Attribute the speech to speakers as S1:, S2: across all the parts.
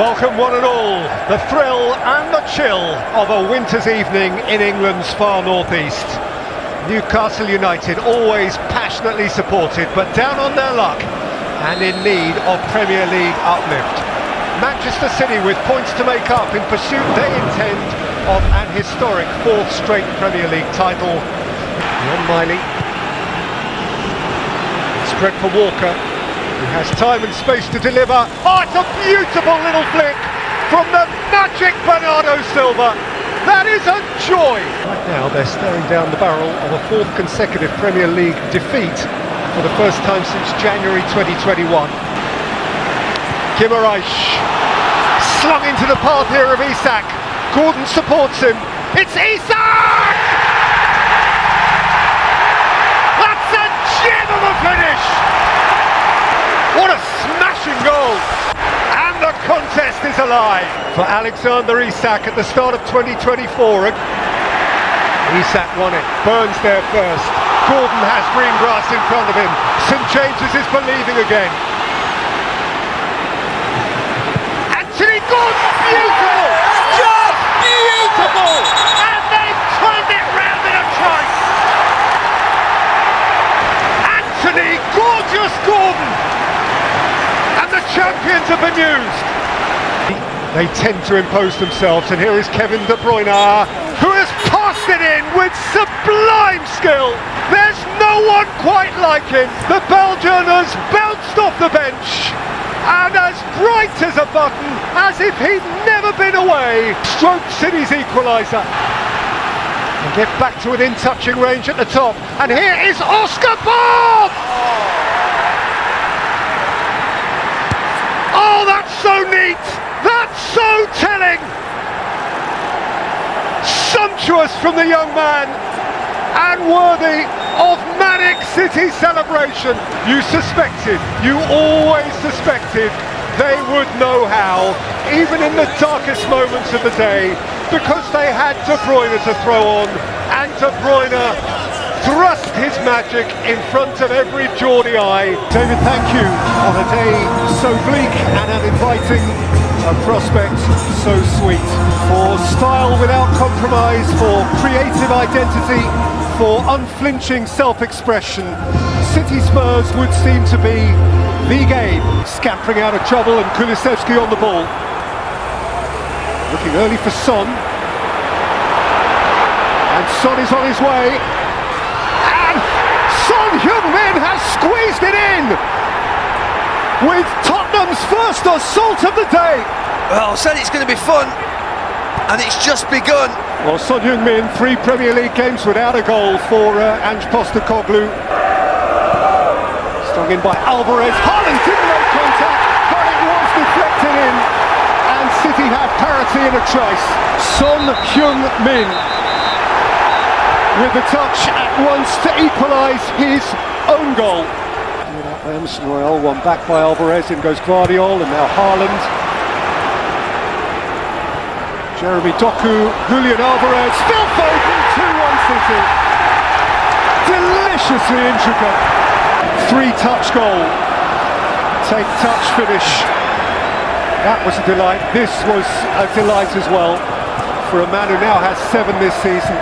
S1: Welcome one and all, the thrill and the chill of a winter's evening in England's far northeast. Newcastle United always passionately supported, but down on their luck and in need of Premier League uplift. Manchester City with points to make up in pursuit they intend of an historic fourth straight Premier League title. Ron Miley. Spread for Walker, who has time and space to deliver. Oh, it's a beautiful little flick from the magic Bernardo Silva. That is a joy. Right now they're staring down the barrel of a fourth consecutive Premier League defeat for the first time since January 2021. Guimaraes slung into the path here of Isak. Gordon supports him. It's Isak! That's a gem of a finish! What a smashing goal! And the contest is alive for Alexander Isak at the start of 2024. Isak won it. Burns there first. Gordon has green grass in front of him. St James's is believing again. Anthony Gordon, beautiful! Just beautiful! And they've turned it round in a trice. Anthony Gorgeous Gordon! And the champions have been used. They tend to impose themselves, and here is Kevin De Bruyne, who has passed it in with sublime skill. There's no one quite like him. The Belgian has bounced off the bench, and as bright as a button, as if he'd never been away, stroked City's equaliser. And get back to within touching range at the top, and here is Oscar Bob! Oh, that's so neat! That's so telling! Sumptuous from the young man, and worthy of manic City celebration. You suspected, you always suspected they would know how, even in the darkest moments of the day, because they had De Bruyne to throw on, and De Bruyne thrust his magic in front of every Geordie eye. David, thank you. On a day so bleak and uninviting, a prospect so sweet. For style without compromise, for creative identity, for unflinching self-expression, City Spurs would seem to be the game. Scampering out of trouble, and Kulusevski on the ball. Looking early for Son. And Son is on his way. And Son Heung-min has squeezed it in! With Tottenham's first assault of the day.
S2: Well, I said it's going to be fun, and it's just begun.
S1: Well, Son Heung-min, 3 Premier League games without a goal for Ange Postecoglou. Stung in by Alvarez. Haaland didn't make contact, but it was deflected in. And City have parity in a trice. Son Heung-min with the touch at once to equalise his own goal. Emerson Royal, one back by Alvarez, in goes Guardiol, and now Haaland. Jeremy Doku, Julian Alvarez, Phil Foden, 2-1 City. Deliciously intricate. 3-touch goal. Take touch finish. That was a delight. This was a delight as well, for a man who now has 7 this season.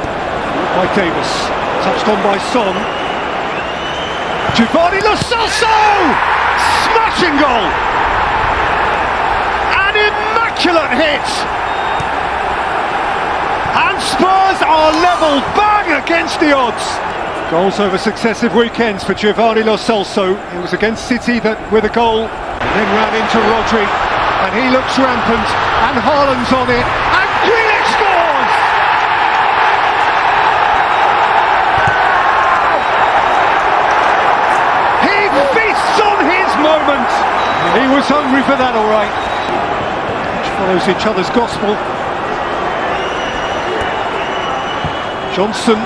S1: By Davis, touched on by Son. Giovanni Lo Celso! Smashing goal! An immaculate hit! And Spurs are level bang against the odds! Goals over successive weekends for Giovanni Lo Celso. It was against City that with a goal, and then ran into Rodri, and he looks rampant, and Haaland's on it, and Grealish scores! Moment. He was hungry for that, all right. Each follows each other's gospel. Johnson.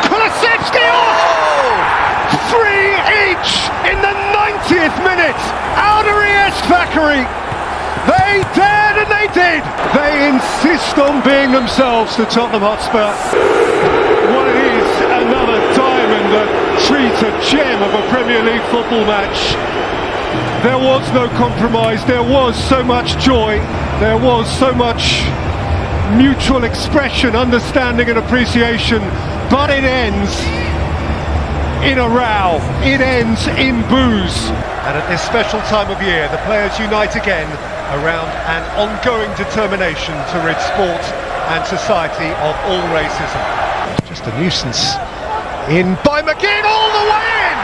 S1: Kulusevski! Oh! 3 each in the 90th minute. Audrey Thackeray. They dared and they did. They insist on being themselves, the Tottenham Hotspur. What it is, another diamond, a treat, a gem of a Premier League football match. There was no compromise, there was so much joy, there was so much mutual expression, understanding and appreciation, but it ends in a row, it ends in boos. And at this special time of year, the players unite again around an ongoing determination to rid sport and society of all racism. Just a nuisance. In by McGinn, all the way in!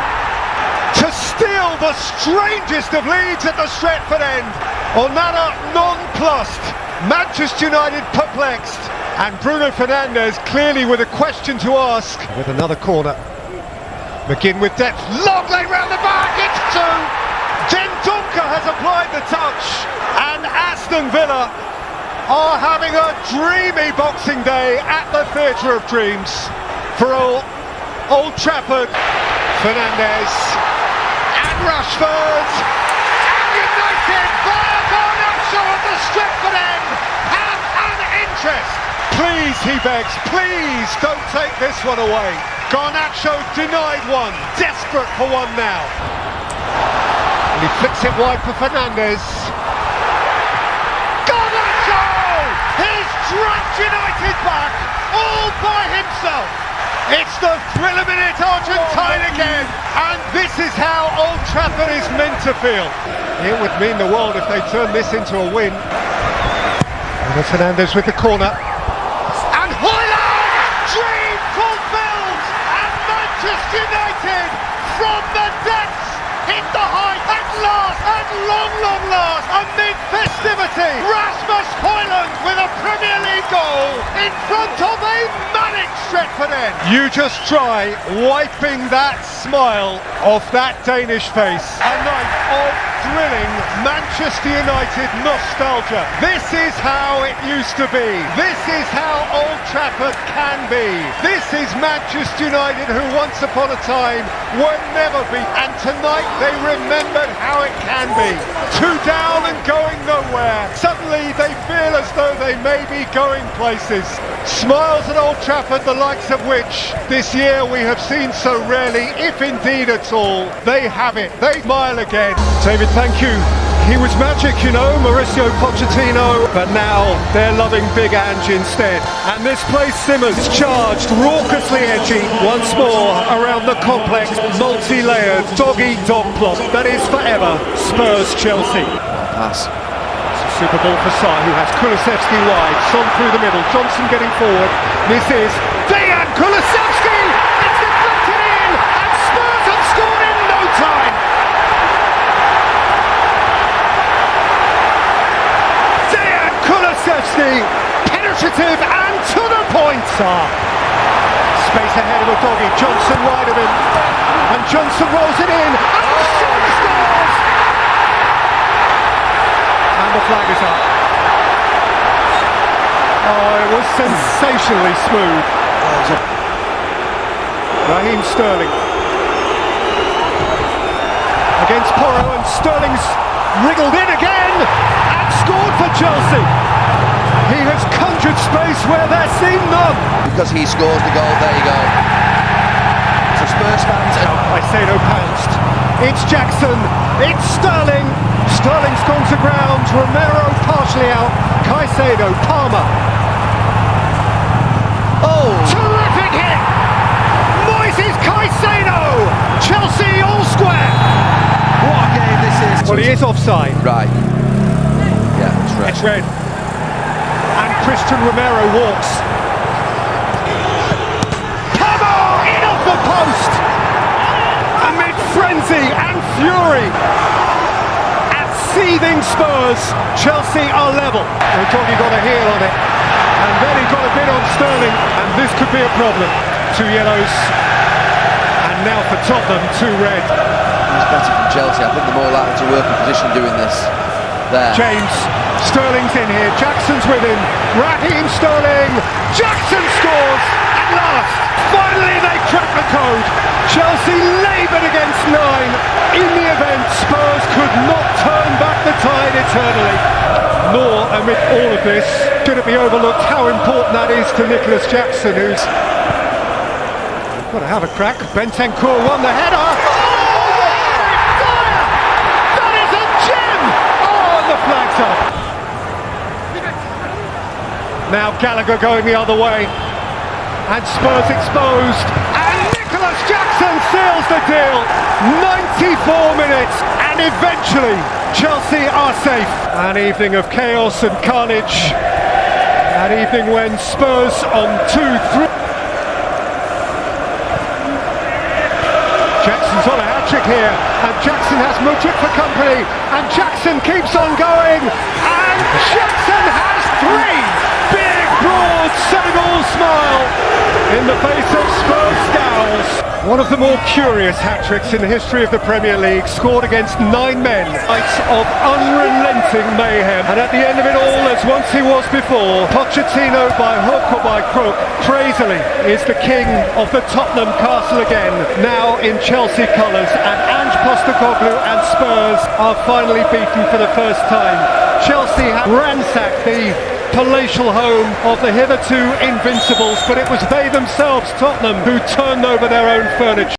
S1: To steal the strangest of leads at the Stretford end. Onana nonplussed, Manchester United perplexed, and Bruno Fernandes clearly with a question to ask. With another corner, McGinn with depth, Longley round the back, it's two! Dendoncker has applied the touch, and Aston Villa are having a dreamy Boxing Day at the Theatre of Dreams. For Old Trafford, Fernandes, and Rashford, and United via Garnacho at the Stretford end have an interest. Please, he begs, please don't take this one away. Garnacho denied one, desperate for one now. And he flicks it wide for Fernandes. Garnacho! He's dragged United back all by himself. It's the thriller minute Argentine again, and this is how Old Trafford is meant to feel. It would mean the world if they turn this into a win. And Fernandes with the corner. And Højlund! Dream fulfilled! And Manchester United from the depths hit the height at last, at long last, amid festivity. Rasmus Højlund with a Premier League goal in front of a manic Stretford end. You just try wiping that smile off that Danish face. A night of thrilling Manchester United nostalgia. This is how it used to be. This is how Old Trafford can be. This is Manchester United who once upon a time were never beat. And tonight they remembered how it can be. Two down and going nowhere. Suddenly they feel as though they may be going places. Smiles at Old Trafford, the likes of which this year we have seen so rarely, if indeed at all. They have it. They smile again. David, thank you. He was magic, you know, Mauricio Pochettino, but now they're loving Big Ange instead. And this place simmers, charged, raucously edgy, once more around the complex, multi-layered, dog-eat-dog plot that is forever Spurs-Chelsea.
S2: Pass.
S1: Super ball for Sarr, who has Kulusevski wide, Son through the middle, Johnson getting forward. This is Dejan Kulusevski! It's deflected in, and Spurs have scored in no time! Dejan Kulusevski, penetrative and to the point! Sarr. Space ahead of Udogie, Johnson wide of him, and Johnson rolls it in, and Son scores! And the flag is up. Oh, it was sensationally smooth. Raheem Sterling against Porro, and Sterling's wriggled in again and scored for Chelsea. He has conjured space where there seemed none.
S2: Because he scores the goal, there you go. So Spurs fans...
S1: Caicedo pounced. It's Jackson. It's Sterling. Sterling's gone to ground. Romero partially out. Caicedo, Palmer.
S2: Oh!
S1: Terrific hit! Moises Caicedo! Chelsea all square!
S2: What a game this is!
S1: Well, he is offside.
S2: Right. Yeah, it's red.
S1: It's red. And Christian Romero walks. Palmer in off the post! Amid frenzy and fury. Seething Spurs, Chelsea are level. Udogie got a heel on it, and then he got a bit on Sterling, and this could be a problem. 2 yellows, and now for Tottenham, 2 red.
S2: He's better from Chelsea. I think they're more likely to work in position doing this. There.
S1: James, Sterling's in here, Jackson's with him, Raheem Sterling, Jackson scores at last. Finally they crack the code. Chelsea laboured against 9. In the event, Spurs could not turn back the tide eternally. Nor, amid all of this, should it be overlooked how important that is to Nicholas Jackson, who's got to have a crack. Bentancur won the header. Oh, fire! That is Jota. Now Gallagher going the other way. And Spurs exposed. And Nicholas Jackson seals the deal. 94 minutes. And eventually Chelsea are safe. An evening of chaos and carnage. An evening when Spurs on 2-3. Jackson's on a hat-trick here, and Jackson has Mudryk for company, and Jackson keeps on going, and Jackson has three! Big, broad, Senegal smile in the face of Spurs scowls. One of the more curious hat-tricks in the history of the Premier League, scored against 9 men. Nights of unrelenting mayhem, and at the end of it all, as once he was before, Pochettino by hook or by crook, crazily is the king of the Tottenham castle again, now in Chelsea colours, and Ange Postecoglou and Spurs are finally beaten for the first time. Chelsea have ransacked the palatial home of the hitherto invincibles, but it was they themselves, Tottenham, who turned over their own furniture.